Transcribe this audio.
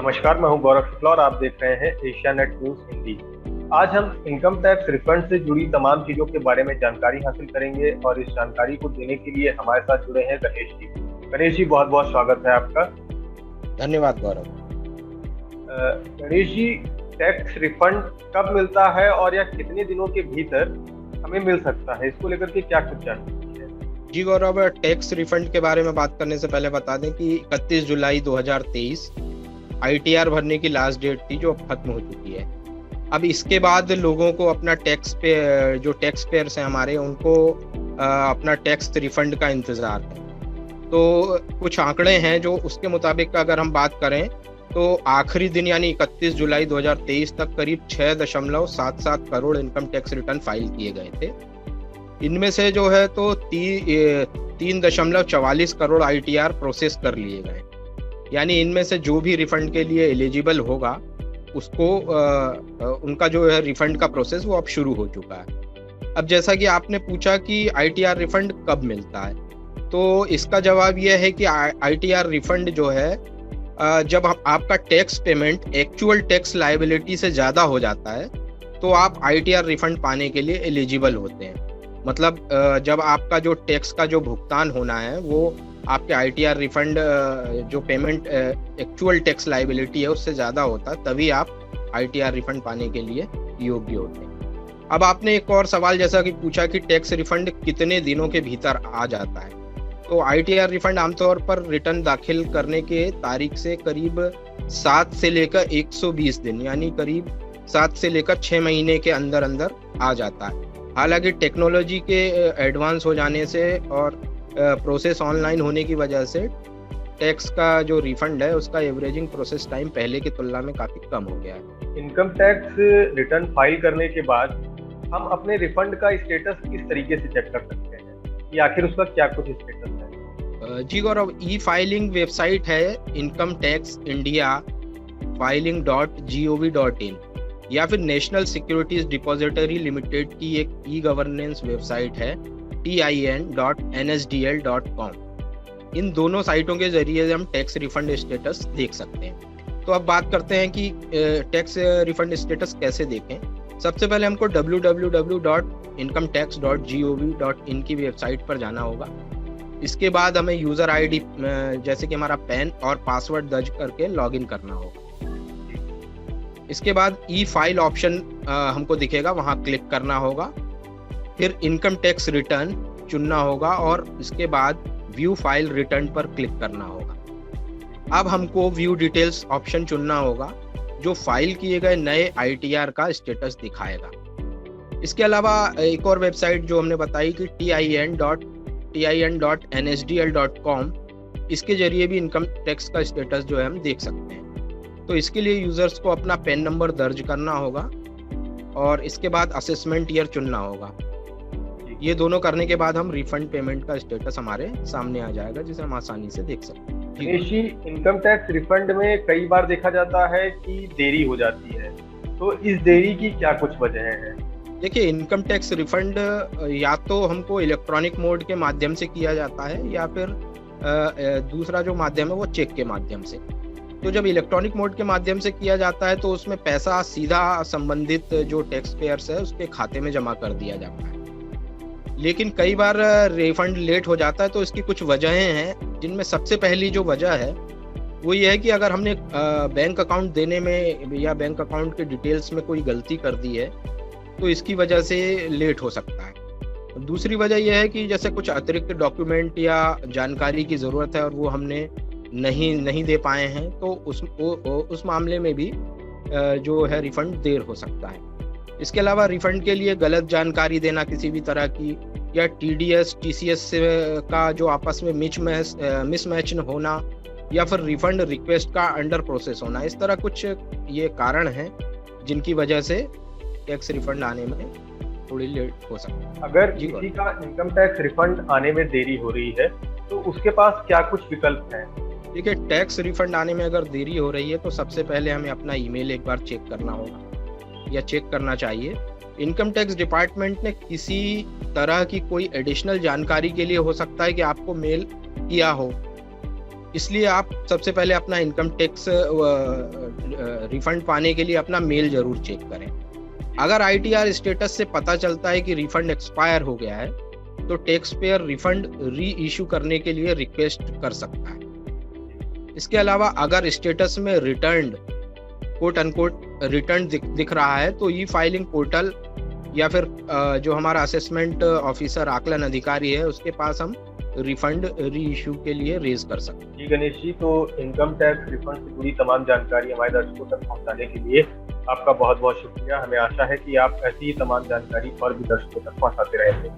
नमस्कार, मैं हूं गौरव शुक्ला और आप देख रहे हैं एशिया नेट न्यूज हिंदी। आज हम इनकम टैक्स रिफंड से जुड़ी तमाम चीजों के बारे में जानकारी हासिल करेंगे और इस जानकारी को देने के लिए हमारे साथ जुड़े हैं गणेश जी। गणेश जी, बहुत बहुत स्वागत है आपका। धन्यवाद गौरव। गणेश जी, टैक्स रिफंड कब मिलता है और या कितने दिनों के भीतर हमें मिल सकता है, इसको लेकर के क्या कुछ जानकारी है? जी गौरव, टैक्स रिफंड के बारे में बात करने से पहले बता दें कि 31 जुलाई 2023 ITR भरने की लास्ट डेट थी, जो अब खत्म हो चुकी है। अब इसके बाद लोगों को अपना जो टैक्स पेयर्स हैं हमारे, उनको अपना टैक्स रिफंड का इंतजार है। तो कुछ आंकड़े हैं जो उसके मुताबिक अगर हम बात करें तो आखिरी दिन यानी 31 जुलाई 2023 तक करीब 6.77 crore income tax return file किए गए थे। इनमें से जो है तो 3.44 करोड़ ITR प्रोसेस कर लिए गए, यानी इनमें से जो भी रिफंड के लिए एलिजिबल होगा उसको उनका जो है रिफंड का प्रोसेस वो अब शुरू हो चुका है। अब जैसा कि आपने पूछा कि ITR रिफंड कब मिलता है, तो इसका जवाब यह है कि ITR रिफंड जो है जब आपका tax payment actual tax liability से ज़्यादा हो जाता है तो आप ITR रिफंड पाने के लिए एलिजिबल होते हैं। मतलब जब आपका जो टैक्स का जो भुगतान होना है वो आपके ITR रिफंड जो पेमेंट एक्चुअल टैक्स लायबिलिटी है उससे ज़्यादा होता है, तभी आप ITR रिफंड पाने के लिए योग्य होते हैं। अब आपने एक और सवाल जैसा कि पूछा कि टैक्स रिफंड कितने दिनों के भीतर आ जाता है, तो ITR रिफंड आमतौर पर रिटर्न दाखिल करने के तारीख से करीब 7 से लेकर 120 दिन यानी करीब 7 से लेकर 6 महीने के अंदर अंदर आ जाता है। हालांकि टेक्नोलॉजी के एडवांस हो जाने से और प्रोसेस ऑनलाइन होने की वजह से टैक्स का जो रिफंड है उसका एवरेजिंग प्रोसेस टाइम पहले की तुलना में काफ़ी कम हो गया है। इनकम टैक्स रिटर्न फाइल करने के बाद हम अपने रिफंड का स्टेटस किस तरीके से चेक कर सकते हैं कि आखिर उसका क्या कुछ स्टेटस है? जी गौरव, E-फाइलिंग वेबसाइट है इनकम टैक्स इंडिया filing.gov.in या फिर नेशनल सिक्योरिटीज डिपॉजिटरी लिमिटेड की एक ई-गवर्नेंस वेबसाइट है tin.nsdl.com। इन दोनों साइटों के जरिए हम टैक्स रिफंड स्टेटस देख सकते हैं। तो अब बात करते हैं कि टैक्स रिफंड स्टेटस कैसे देखें। सबसे पहले हमको www.incometax.gov.in की वेबसाइट पर जाना होगा। इसके बाद हमें यूजर ID जैसे कि हमारा पैन और पासवर्ड दर्ज करके लॉगिन करना होगा। इसके बाद E-फाइल ऑप्शन हमको दिखेगा, वहां क्लिक करना होगा। फिर इनकम टैक्स रिटर्न चुनना होगा और इसके बाद व्यू फाइल रिटर्न पर क्लिक करना होगा। अब हमको व्यू डिटेल्स ऑप्शन चुनना होगा जो फाइल किए गए नए ITR का स्टेटस दिखाएगा। इसके अलावा एक और वेबसाइट जो हमने बताई कि tin.nsdl.com, इसके जरिए भी इनकम टैक्स का स्टेटस जो है हम देख सकते हैं। तो इसके लिए यूजर्स को अपना पैन नंबर दर्ज करना होगा और इसके बाद असेसमेंट ईयर चुनना होगा। ये दोनों करने के बाद हम रिफंड पेमेंट का स्टेटस हमारे सामने आ जाएगा, जिसे हम आसानी से देख सकते हैं। इनकम टैक्स रिफंड में कई बार देखा जाता है कि देरी हो जाती है, तो इस देरी की क्या कुछ वजह है? देखिए, इनकम टैक्स रिफंड या तो हमको इलेक्ट्रॉनिक मोड के माध्यम से किया जाता है या फिर दूसरा जो माध्यम है वो चेक के माध्यम से। तो जब इलेक्ट्रॉनिक मोड के माध्यम से किया जाता है तो उसमें पैसा सीधा संबंधित जो टैक्स पेयर्स है उसके खाते में जमा कर दिया जाता है। लेकिन कई बार रिफंड लेट हो जाता है, तो इसकी कुछ वजहें हैं, जिनमें सबसे पहली जो वजह है वो ये है कि अगर हमने बैंक अकाउंट देने में या बैंक अकाउंट के डिटेल्स में कोई गलती कर दी है तो इसकी वजह से लेट हो सकता है। दूसरी वजह यह है कि जैसे कुछ अतिरिक्त डॉक्यूमेंट या जानकारी की ज़रूरत है और वो हमने नहीं दे पाए हैं, तो उस मामले में भी जो है रिफंड देर हो सकता है। इसके अलावा रिफंड के लिए गलत जानकारी देना किसी भी तरह की, या TDS TCS का जो आपस में मिसमैच होना, या फिर रिफंड रिक्वेस्ट का अंडर प्रोसेस होना, इस तरह कुछ ये कारण हैं जिनकी वजह से टैक्स रिफंड आने में थोड़ी लेट हो सकता है। अगर किसी का इनकम टैक्स रिफंड आने में देरी हो रही है तो उसके पास क्या कुछ विकल्प हैं? देखिए, टैक्स रिफंड आने में अगर देरी हो रही है तो सबसे पहले हमें अपना ईमेल एक बार चेक करना होगा या चेक करना चाहिए। इनकम टैक्स डिपार्टमेंट ने किसी तरह की कोई एडिशनल जानकारी के लिए हो सकता है कि आपको मेल किया हो, इसलिए आप सबसे पहले अपना इनकम टैक्स रिफंड पाने के लिए अपना मेल जरूर चेक करें। अगर ITR स्टेटस से पता चलता है कि रिफंड एक्सपायर हो गया है तो टैक्स पेयर रिफंड री इशू करने के लिए रिक्वेस्ट कर सकता है। इसके अलावा अगर स्टेटस में रिटर्न कोट अनकोट रिटर्न दिख रहा है तो ई फाइलिंग पोर्टल या फिर जो हमारा असेसमेंट ऑफिसर आकलन अधिकारी है उसके पास हम रिफंड री इशू के लिए रेज कर सकते हैं। जी गणेश जी, तो इनकम टैक्स रिफंड से जुड़ी तमाम जानकारी हमारे दर्शकों तक पहुंचाने के लिए आपका बहुत बहुत शुक्रिया। हमें आशा है कि आप ऐसी ही तमाम जानकारी और भी दर्शकों तक पहुंचाते रहेंगे।